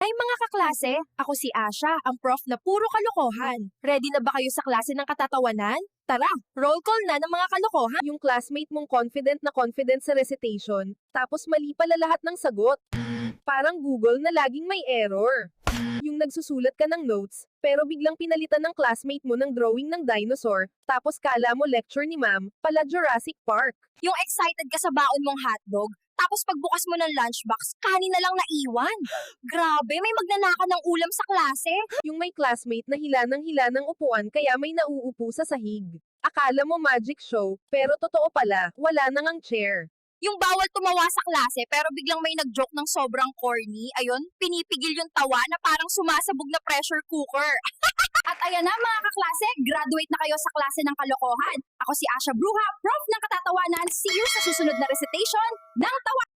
Hi mga kaklase! Ako si Asha, ang prof na puro kalokohan. Ready na ba kayo sa klase ng katatawanan? Tara, roll call na ng mga kalokohan. Yung classmate mong confident na confident sa recitation, tapos mali pala lahat ng sagot. Parang Google na laging may error. Yung nagsusulat ka ng notes, pero biglang pinalitan ng classmate mo ng drawing ng dinosaur, tapos kala mo lecture ni ma'am, pala Jurassic Park. Yung excited ka sa baon mong hotdog, tapos pagbukas mo ng lunchbox, kanin na lang naiwan. Grabe, may magnanaka ng ulam sa klase. Yung may classmate na hila ng upuan kaya may nauupo sa sahig. Akala mo magic show, pero totoo pala, wala nang ang chair. Yung bawal tumawa sa klase pero biglang may nag-joke ng sobrang corny, ayun, pinipigil yung tawa na parang sumasabog na pressure cooker. At ayan na mga kaklase, graduate na kayo sa klase ng kalokohan. Ako si Asha Bruja, prof ng katatawanan. See you sa susunod na recitation ng tawa.